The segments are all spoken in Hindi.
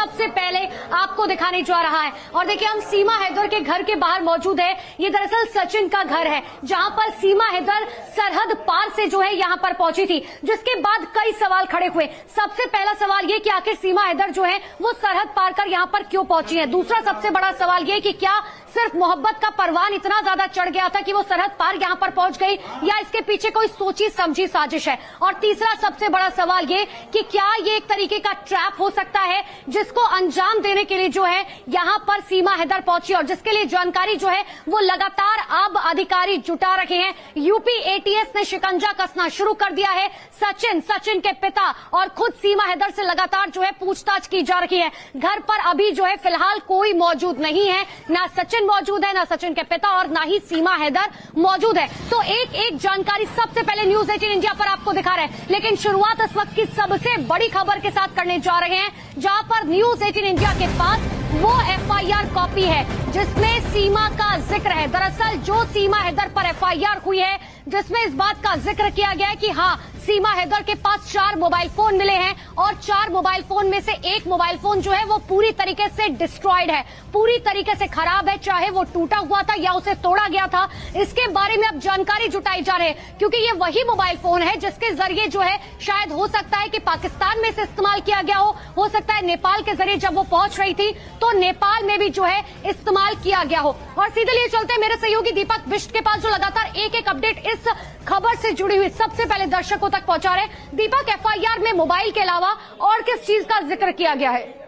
सबसे पहले आपको दिखाने जा रहा है। और देखिए, हम सीमा हैदर के घर के बाहर मौजूद है। ये दरअसल सचिन का घर है, जहां पर सीमा हैदर सरहद पार से जो है यहां पर पहुंची थी, जिसके बाद कई सवाल खड़े हुए। सबसे पहला सवाल ये कि आखिर सीमा हैदर जो है वो सरहद पार कर यहां पर क्यों पहुंची है। दूसरा सबसे बड़ा सवाल ये कि क्या सिर्फ मोहब्बत का परवान इतना ज्यादा चढ़ गया था कि वो सरहद पार यहां पर पहुंच गई, या इसके पीछे कोई सोची समझी साजिश है। और तीसरा सबसे बड़ा सवाल ये कि क्या ये एक तरीके का ट्रैप हो सकता है, जिसको अंजाम देने के लिए जो है यहां पर सीमा हैदर पहुंची, और जिसके लिए जानकारी जो है वो लगातार अब अधिकारी जुटा रखे हैं। यूपी एटीएस ने शिकंजा कसना शुरू कर दिया है। सचिन के पिता और खुद सीमा हैदर से लगातार जो है पूछताछ की जा रही है। घर पर अभी जो है फिलहाल कोई मौजूद नहीं है, ना सचिन मौजूद है, ना सचिन के पिता, और ना ही सीमा हैदर मौजूद है। तो एक एक जानकारी सबसे पहले न्यूज 18 इंडिया पर आपको दिखा रहे हैं। लेकिन शुरुआत इस वक्त की सबसे बड़ी खबर के साथ करने जा रहे हैं, जहां पर न्यूज 18 इंडिया के पास वो एफआईआर कॉपी है जिसमें सीमा का जिक्र है। दरअसल जो सीमा हैदर पर एफआईआर हुई है, जिसमें इस बात का जिक्र किया गया है कि हाँ, सीमा हैदर के पास 4 मोबाइल फोन मिले हैं, और 4 मोबाइल फोन में से एक मोबाइल फोन जो है वो पूरी तरीके से डिस्ट्रॉयड है, पूरी तरीके से खराब है, चाहे वो टूटा हुआ था या उसे तोड़ा गया था। इसके बारे में अब जानकारी जुटाई जा रही है, क्योंकि ये वही मोबाइल फोन है जिसके जरिए जो है शायद हो सकता है कि पाकिस्तान में इसे इस्तेमाल किया गया हो सकता है नेपाल के जरिए जब वो पहुंच रही थी तो नेपाल में भी जो है इस्तेमाल किया गया हो। और सीधे लिए चलते हैं मेरे सहयोगी दीपक बिष्ट के पास, जो लगातार एक एक अपडेट इस खबर से जुड़ी हुई सबसे पहले दर्शकों तक पहुंचा रहे। दीपक, एफआईआर में मोबाइल के अलावा और किस चीज का जिक्र किया गया है?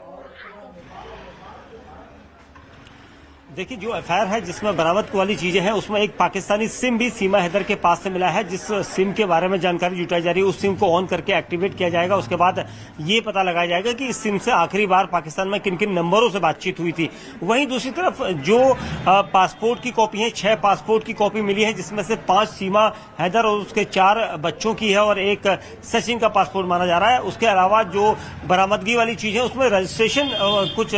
देखिए, जो एफआईआर है जिसमें बरामद वाली चीजें हैं, उसमें एक पाकिस्तानी सिम भी सीमा हैदर के पास से मिला है, जिस सिम के बारे में जानकारी जुटाई जा रही है। उस सिम को ऑन करके एक्टिवेट किया जाएगा। उसके बाद ये पता लगाया जाएगा कि इस सिम से आखिरी बार पाकिस्तान में किन किन नंबरों से बातचीत हुई थी। वहीं दूसरी तरफ जो पासपोर्ट की कॉपी है, 6 पासपोर्ट की कॉपी मिली है, जिसमें से 5 सीमा हैदर और उसके 4 बच्चों की है, और एक सचिन का पासपोर्ट माना जा रहा है। उसके अलावा जो बरामदगी वाली चीज है, उसमें रजिस्ट्रेशन, कुछ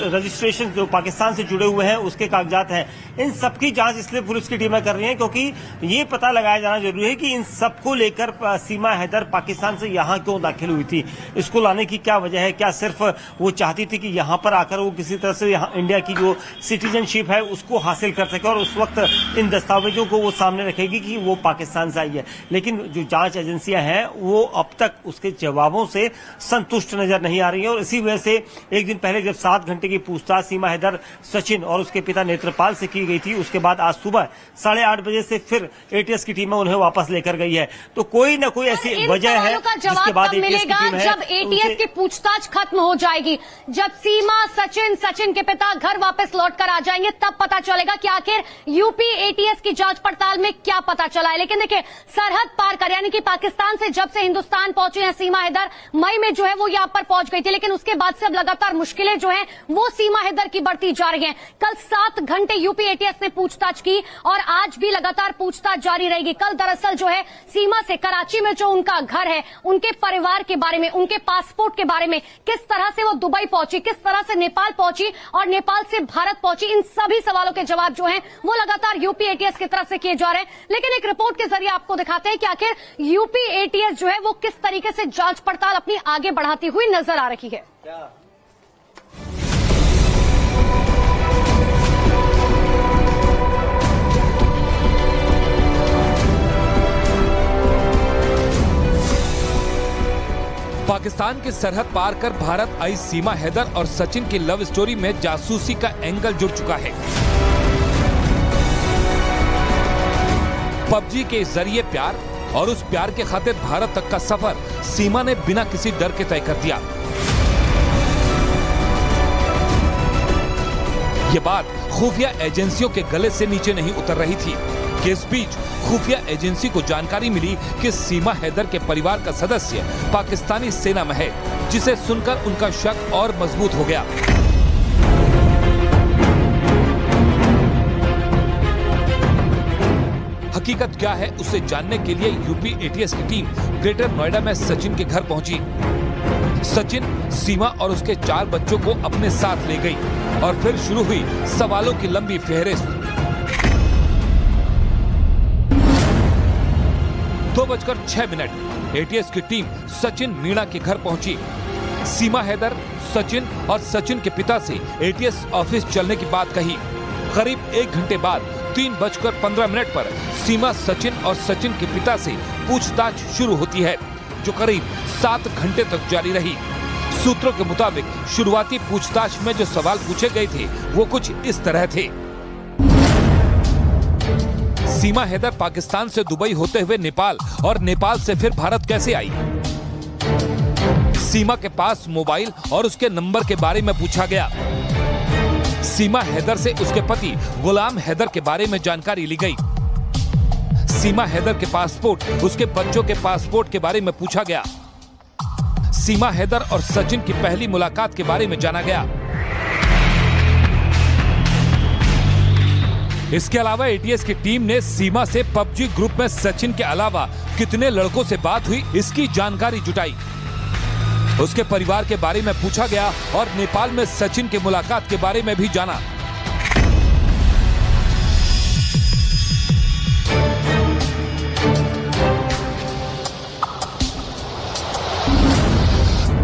रजिस्ट्रेशन जो पाकिस्तान से जुड़े हुए हैं उसके कागजात हैं। इन सबकी जांच इसलिए पुलिस की टीमें कर रही हैं क्योंकि ये पता लगाया जाना जरूरी है कि इन सबको लेकर सीमा हैदर पाकिस्तान से यहां क्यों दाखिल हुई थी, इसको लाने की क्या वजह है। क्या सिर्फ वो चाहती थी कि यहां पर आकर वो किसी तरह से यहाँ इंडिया की जो सिटीजनशिप है उसको हासिल कर सके, और उस वक्त इन दस्तावेजों को वो सामने रखेगी कि वो पाकिस्तान से आई है। लेकिन जो जांच एजेंसियां हैं वो अब तक उसके जवाबों से संतुष्ट नजर नहीं आ रही है, और इसी वजह से एक दिन पहले जब 7 घंटे की पूछताछ सीमा हैदर, सचिन और उसके पिता नेत्रपाल से की गई थी, उसके बाद आज सुबह 8:30 बजे से फिर एटीएस की टीम उन्हें वापस लेकर गई है। तो कोई न कोई ऐसी वजह है जिसके बाद एटीएस की टीम है, जब एटीएस की पूछताछ खत्म हो जाएगी, जब सीमा, सचिन के पिता घर वापस लौट कर आ जाएंगे, तब पता चलेगा कि आखिर यूपी एटीएस की जांच पड़ताल में क्या पता चला है। लेकिन देखिए, सरहद पार कर, यानी कि पाकिस्तान से जब से हिंदुस्तान पहुंची है सीमा हैदर, मई में जो है वो यहां पर पहुंच गई थी, लेकिन उसके बाद से अब लगातार मुश्किलें जो है वो सीमा हैदर की बढ़ती जा रही है। कल 7 घंटे यूपी एटीएस ने पूछताछ की, और आज भी लगातार पूछताछ जारी रहेगी। कल दरअसल जो है सीमा से कराची में जो उनका घर है, उनके परिवार के बारे में, उनके पासपोर्ट के बारे में, किस तरह से वो दुबई पहुंची, किस तरह से नेपाल पहुंची और नेपाल से भारत पहुंची, इन सभी सवालों के जवाब जो हैं वो लगातार यूपी एटीएस की तरफ से किए जा रहे हैं। लेकिन एक रिपोर्ट के जरिए आपको दिखाते हैं कि आखिर यूपी एटीएस जो है वो किस तरीके से जांच पड़ताल अपनी आगे बढ़ाती हुई नजर आ रही है। पाकिस्तान की सरहद पार कर भारत आई सीमा हैदर और सचिन की लव स्टोरी में जासूसी का एंगल जुड़ चुका है। पबजी के जरिए प्यार और उस प्यार के खातिर भारत तक का सफर सीमा ने बिना किसी डर के तय कर दिया। ये बात खुफिया एजेंसियों के गले से नीचे नहीं उतर रही थी कि इस बीच खुफिया एजेंसी को जानकारी मिली कि सीमा हैदर के परिवार का सदस्य पाकिस्तानी सेना में है, जिसे सुनकर उनका शक और मजबूत हो गया। हकीकत क्या है उसे जानने के लिए यूपी एटीएस की टीम ग्रेटर नोएडा में सचिन के घर पहुंची। सचिन, सीमा और उसके 4 बच्चों को अपने साथ ले गई और फिर शुरू हुई सवालों की लंबी फहरिस्त। 2:06 एटीएस की टीम सचिन मीणा के घर पहुंची। सीमा हैदर, सचिन और सचिन के पिता से एटीएस ऑफिस चलने की बात कही। करीब 1 घंटे बाद 3:15 पर सीमा सचिन और सचिन के पिता से पूछताछ शुरू होती है, जो करीब 7 घंटे तक जारी रही। सूत्रों के मुताबिक शुरुआती पूछताछ में जो सवाल पूछे गए थे वो कुछ इस तरह थे। सीमा हैदर पाकिस्तान से दुबई होते हुए नेपाल और नेपाल से फिर भारत कैसे आई? सीमा के पास मोबाइल और उसके नंबर के बारे में पूछा गया। सीमा हैदर से उसके पति गुलाम हैदर के बारे में जानकारी ली गई। सीमा हैदर के पासपोर्ट, उसके बच्चों के पासपोर्ट के बारे में पूछा गया। सीमा हैदर और सचिन की पहली मुलाकात के बारे में जाना गया। इसके अलावा एटीएस की टीम ने सीमा से पबजी ग्रुप में सचिन के अलावा कितने लड़कों से बात हुई इसकी जानकारी जुटाई। उसके परिवार के बारे में पूछा गया और नेपाल में सचिन के मुलाकात के बारे में भी जाना।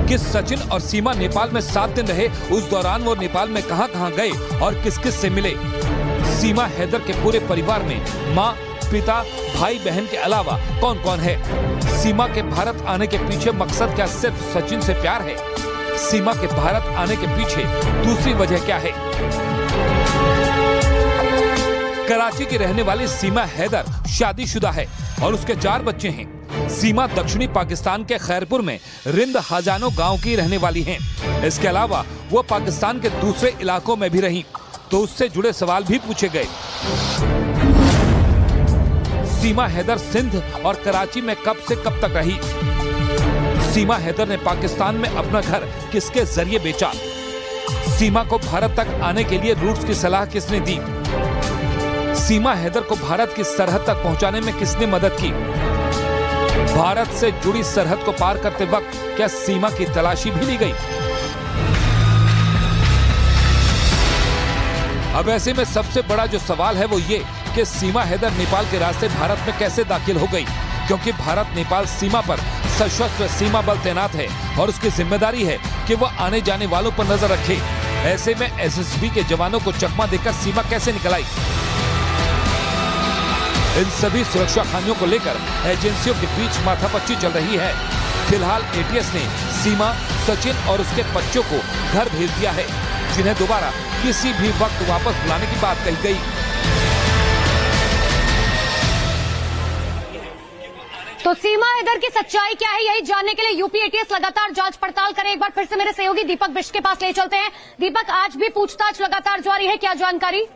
कि सचिन और सीमा नेपाल में 7 दिन रहे, उस दौरान वो नेपाल में कहां-कहां गए और किस-किस से मिले। सीमा हैदर के पूरे परिवार में माँ, पिता, भाई बहन के अलावा कौन कौन है? सीमा के भारत आने के पीछे मकसद क्या सिर्फ सचिन से प्यार है? सीमा के भारत आने के पीछे दूसरी वजह क्या है? कराची की रहने वाली सीमा हैदर शादीशुदा है और उसके 4 बच्चे हैं। सीमा दक्षिणी पाकिस्तान के खैरपुर में रिंद हजानो गांव की रहने वाली हैं। इसके अलावा वो पाकिस्तान के दूसरे इलाकों में भी रही, तो उससे जुड़े सवाल भी पूछे गए। सीमा हैदर सिंध और कराची में कब से कब तक रही? सीमा हैदर ने पाकिस्तान में अपना घर किसके जरिए बेचा? सीमा को भारत तक आने के लिए रूट्स की सलाह किसने दी? सीमा हैदर को भारत की सरहद तक पहुंचाने में किसने मदद की? भारत से जुड़ी सरहद को पार करते वक्त क्या सीमा की तलाशी भी ली गई? अब ऐसे में सबसे बड़ा जो सवाल है वो ये कि सीमा हैदर नेपाल के रास्ते भारत में कैसे दाखिल हो गई, क्योंकि भारत नेपाल सीमा पर सशस्त्र सीमा बल तैनात है और उसकी जिम्मेदारी है कि वो आने जाने वालों पर नजर रखे। ऐसे में एसएसबी के जवानों को चकमा देकर सीमा कैसे निकल आई? इन सभी सुरक्षा खामियों को लेकर एजेंसियों के बीच माथापच्ची चल रही है। फिलहाल एटीएस ने सीमा, सचिन और उसके बच्चों को घर भेज दिया है, जिन्हें दोबारा किसी भी वक्त वापस बुलाने की बात कही गई। तो सीमा हैदर की सच्चाई क्या है, यही जानने के लिए यूपी एटीएस लगातार जांच पड़ताल करे। एक बार फिर से मेरे सहयोगी दीपक बिष्ट के पास ले चलते हैं। दीपक, आज भी पूछताछ लगातार जारी है, क्या जानकारी?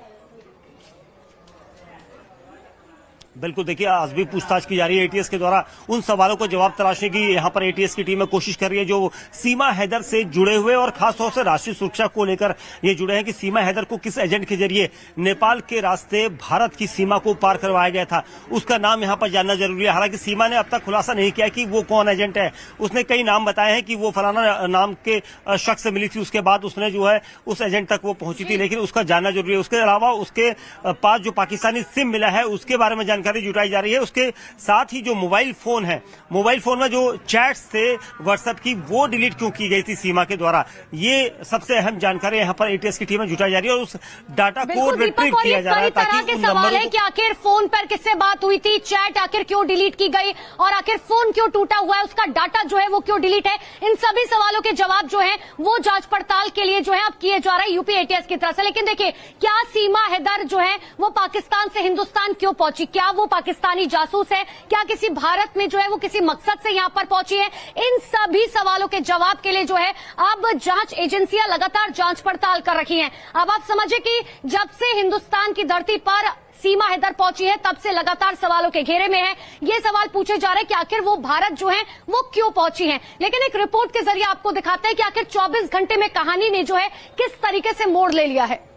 बिल्कुल, देखिए आज भी पूछताछ की जा रही है। एटीएस के द्वारा उन सवालों को जवाब तलाशने की यहाँ पर एटीएस की टीम कोशिश कर रही है जो सीमा हैदर से जुड़े हुए और खासतौर से राष्ट्रीय सुरक्षा को लेकर ये जुड़े हैं कि सीमा हैदर को किस एजेंट के जरिए नेपाल के रास्ते भारत की सीमा को पार करवाया गया था, उसका नाम यहाँ पर जानना जरूरी है। हालांकि सीमा ने अब तक खुलासा नहीं किया कि वो कौन एजेंट है। उसने कई नाम बताए हैं कि वो फलाना नाम के शख्स से मिली थी, उसके बाद उसने जो है उस एजेंट तक वो पहुंची थी, लेकिन उसका जानना जरूरी है। उसके अलावा उसके पास जो पाकिस्तानी सिम मिला है उसके बारे में जानकारी जुटाई जा रही है। उसके साथ ही जो मोबाइल फोन है, मोबाइल फोन में जो चैट्स थे व्हाट्सएप की, वो डिलीट क्यों की गई थी सीमा के द्वारा, ये सबसे अहम जानकारी यहाँ पर एटीएस की टीम में जुटाई जा रही है और उस डाटा को रिट्रीव किया जा रहा है ताकि उन सवाल है कि आखिर फोन पर किससे बात हुई थी, चैट आखिर क्यों डिलीट की गई और आखिर फोन क्यों टूटा हुआ है, उसका डाटा जो है वो क्यों डिलीट है। इन सभी सवालों के जवाब जो है वो जांच पड़ताल के लिए जो है अब किए जा रहा है यूपी एटीएस की तरफ से। लेकिन देखिए, क्या सीमा हैदर जो है वो पाकिस्तान से हिंदुस्तान क्यों पहुंची? क्या वो पाकिस्तानी जासूस है? क्या किसी भारत में जो है वो किसी मकसद से यहाँ पर पहुंची है? इन सभी सवालों के जवाब के लिए जो है अब जांच एजेंसियां लगातार जांच पड़ताल कर रही हैं। अब आप समझे कि जब से हिंदुस्तान की धरती पर सीमा हैदर पहुंची है तब से लगातार सवालों के घेरे में है। ये सवाल पूछे जा रहे हैं कि आखिर वो भारत जो है वो क्यों पहुंची है। लेकिन एक रिपोर्ट के जरिए आपको दिखाते हैं कि आखिर 24 घंटे में कहानी ने जो है किस तरीके से मोड़ ले लिया है।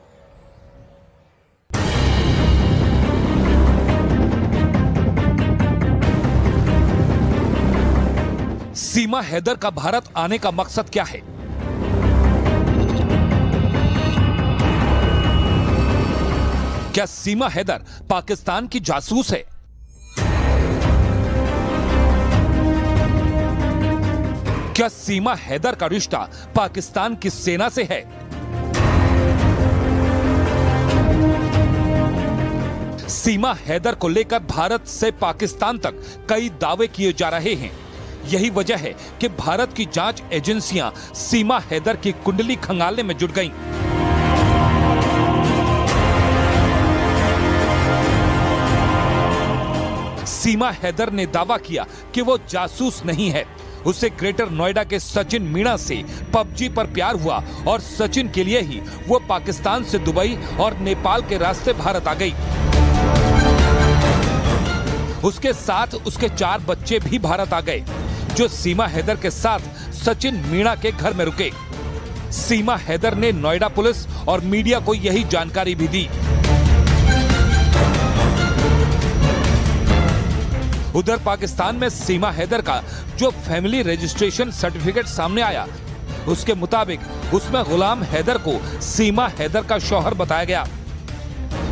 सीमा हैदर का भारत आने का मकसद क्या है? क्या सीमा हैदर पाकिस्तान की जासूस है? क्या सीमा हैदर का रिश्ता पाकिस्तान की सेना से है? सीमा हैदर को लेकर भारत से पाकिस्तान तक कई दावे किए जा रहे हैं। यही वजह है कि भारत की जांच एजेंसियां सीमा हैदर की कुंडली खंगालने में जुट गईं। सीमा हैदर ने दावा किया कि वो जासूस नहीं है। उसे ग्रेटर नोएडा के सचिन मीणा से पबजी पर प्यार हुआ और सचिन के लिए ही वो पाकिस्तान से दुबई और नेपाल के रास्ते भारत आ गई। उसके साथ उसके 4 बच्चे भी भारत आ गए, जो सीमा हैदर के साथ सचिन मीणा के घर में रुके। सीमा हैदर ने नोएडा पुलिस और मीडिया को यही जानकारी भी दी। उधर पाकिस्तान में सीमा हैदर का जो फैमिली रजिस्ट्रेशन सर्टिफिकेट सामने आया, उसके मुताबिक उसमें गुलाम हैदर को सीमा हैदर का शौहर बताया गया।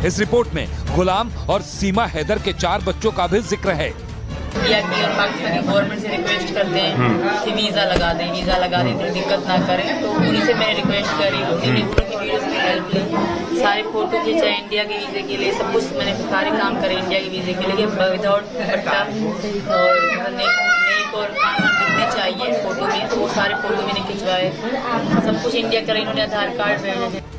इस रिपोर्ट में गुलाम और सीमा हैदर के 4 बच्चों का भी जिक्र है। इंडिया की और पाकिस्तानी गवर्नमेंट से रिक्वेस्ट करते हैं कि वीजा लगा दें, दिक्कत ना करें। तो उन्हीं से मैंने रिक्वेस्ट करी, उन्हीं की वीडियोस की हेल्प ली, सारे फोटो खींचे इंडिया के वीजे के लिए, सब कुछ मैंने सारे काम करे इंडिया के वीजे के लिए, विदाउट पट्टा और नेक और कान दिखने चाहिए फोटो में, तो वो सारे फोटो मैंने खिंचवाए, सब कुछ इंडिया करे। इन्होंने आधार कार्ड भेजे।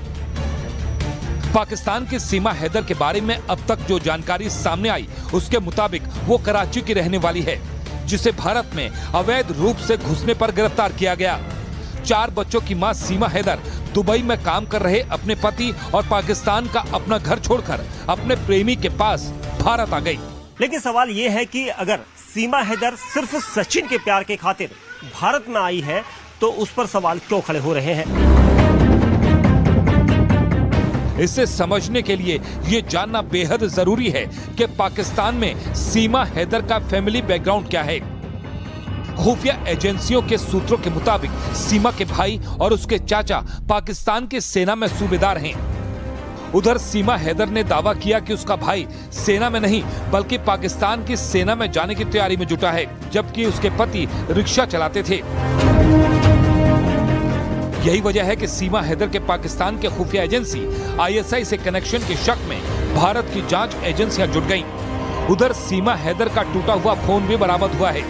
पाकिस्तान की सीमा हैदर के बारे में अब तक जो जानकारी सामने आई, उसके मुताबिक वो कराची की रहने वाली है, जिसे भारत में अवैध रूप से घुसने पर गिरफ्तार किया गया। 4 बच्चों की मां सीमा हैदर दुबई में काम कर रहे अपने पति और पाकिस्तान का अपना घर छोड़कर अपने प्रेमी के पास भारत आ गई। लेकिन सवाल ये है कि अगर सीमा हैदर सिर्फ सचिन के प्यार के खातिर भारत में आई है, तो उस पर सवाल क्यों खड़े हो रहे हैं? इसे समझने के लिए ये जानना बेहद जरूरी है कि पाकिस्तान में सीमा हैदर का फैमिली बैकग्राउंड क्या है। खुफिया एजेंसियों के सूत्रों के मुताबिक सीमा के भाई और उसके चाचा पाकिस्तान की सेना में सूबेदार हैं। उधर सीमा हैदर ने दावा किया कि उसका भाई सेना में नहीं बल्कि पाकिस्तान की सेना में जाने की तैयारी में जुटा है, जबकि उसके पति रिक्शा चलाते थे। यही वजह है कि सीमा हैदर के पाकिस्तान के खुफिया एजेंसी ISI से कनेक्शन के शक में भारत की जांच एजेंसियां जुट गईं। उधर सीमा हैदर का टूटा हुआ फोन भी बरामद हुआ है,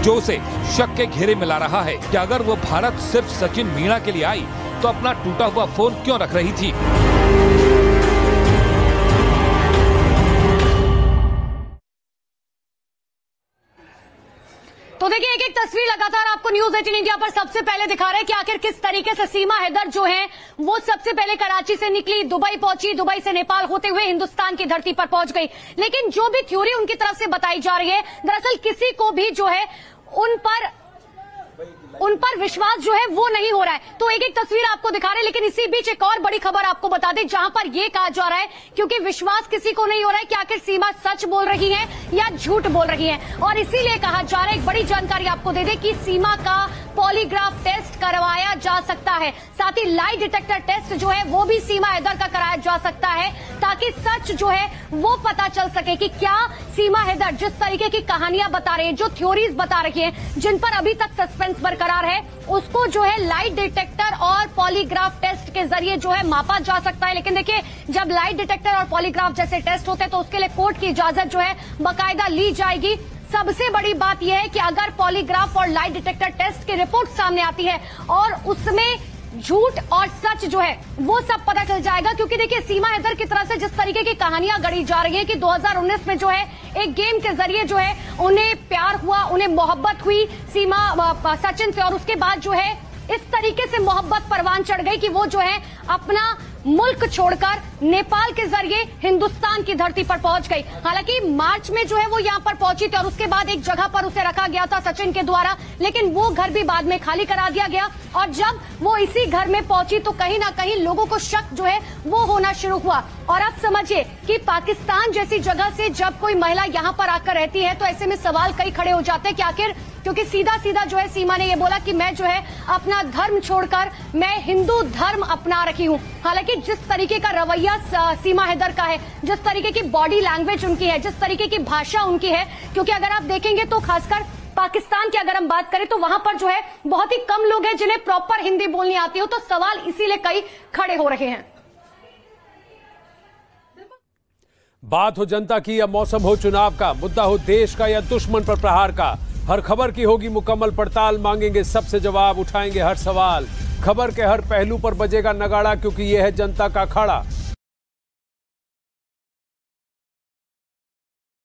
जो उसे शक के घेरे में ला रहा है कि अगर वो भारत सिर्फ सचिन मीणा के लिए आई तो अपना टूटा हुआ फोन क्यों रख रही थी। तो देखिए, एक एक तस्वीर लगातार आपको न्यूज 18 इंडिया पर सबसे पहले दिखा रहे हैं कि आखिर किस तरीके से सीमा हैदर जो है वो सबसे पहले कराची से निकली, दुबई पहुंची, दुबई से नेपाल होते हुए हिंदुस्तान की धरती पर पहुंच गई। लेकिन जो भी थ्योरी उनकी तरफ से बताई जा रही है, दरअसल किसी को भी जो है उन पर विश्वास जो है वो नहीं हो रहा है। तो एक एक तस्वीर आपको दिखा रहे हैं, लेकिन इसी बीच एक और बड़ी खबर आपको बता दें, जहां पर यह कहा जा रहा है, क्योंकि विश्वास किसी को नहीं हो रहा है कि आखिर सीमा सच बोल रही है या झूठ बोल रही है, और इसीलिए कहा जा रहा है, एक बड़ी जानकारी आपको दे दें कि सीमा का पॉलीग्राफ टेस्ट करवाया जा सकता है। साथ ही लाई डिटेक्टर टेस्ट जो है वो भी सीमा हैदर का कराया जा सकता है, ताकि सच जो है वो पता चल सके कि क्या सीमा हैदर जिस तरीके की कहानियां बता रहे हैं, जो थ्योरीज बता रही है, जिन पर अभी तक सस्पेंस बरकरार है, उसको जो है लाइट डिटेक्टर और पॉलीग्राफ टेस्ट के जरिए जो है मापा जा सकता है। लेकिन देखिए, जब लाइट डिटेक्टर और पॉलीग्राफ जैसे टेस्ट होते हैं तो उसके लिए कोर्ट की इजाजत जो है बाकायदा ली जाएगी। सबसे बड़ी बात यह है कि अगर पॉलीग्राफ और लाइट डिटेक्टर टेस्ट की रिपोर्ट सामने आती है और उसमें झूठ और सच जो है वो सब पता चल जाएगा, क्योंकि देखिए सीमा हैदर की तरफ से जिस तरीके की कहानियां गढ़ी जा रही है कि 2019 में जो है एक गेम के जरिए जो है उन्हें प्यार हुआ, उन्हें मोहब्बत हुई सीमा सचिन से, और उसके बाद जो है इस तरीके से मोहब्बत परवान चढ़ गई कि वो जो है अपना मुल्क छोड़कर नेपाल के जरिए हिंदुस्तान की धरती पर पहुंच गई। हालांकि मार्च में जो है वो यहां पर पहुंची थी और उसके बाद एक जगह पर उसे रखा गया था सचिन के द्वारा, लेकिन वो घर भी बाद में खाली करा दिया गया, और जब वो इसी घर में पहुंची तो कहीं ना कहीं लोगों को शक जो है वो होना शुरू हुआ। और अब समझिए कि पाकिस्तान जैसी जगह से जब कोई महिला यहां पर आकर रहती है तो ऐसे में सवाल कई खड़े हो जाते हैं कि आखिर, क्योंकि सीधा सीधा जो है सीमा ने ये बोला कि मैं जो है अपना धर्म छोड़कर मैं हिंदू धर्म अपना रखी हूं। हालांकि जिस तरीके का रवैया सीमा हैदर का है, जिस तरीके की बॉडी लैंग्वेज उनकी है, जिस तरीके की भाषा उनकी है, क्योंकि अगर आप देखेंगे तो खासकर पाकिस्तान की अगर हम बात करें तो वहां पर जो है बहुत ही कम लोग हैं जिन्हें प्रॉपर हिंदी बोलनी आती हो, तो सवाल इसीलिए कई खड़े हो रहे हैं। बात हो जनता की या मौसम हो चुनाव का, मुद्दा हो देश का या दुश्मन पर प्रहार का, हर खबर की होगी मुकम्मल पड़ताल, मांगेंगे सबसे जवाब, उठाएंगे हर सवाल। खबर के हर पहलू पर बजेगा नगाड़ा, क्योंकि यह है जनता का अखाड़ा।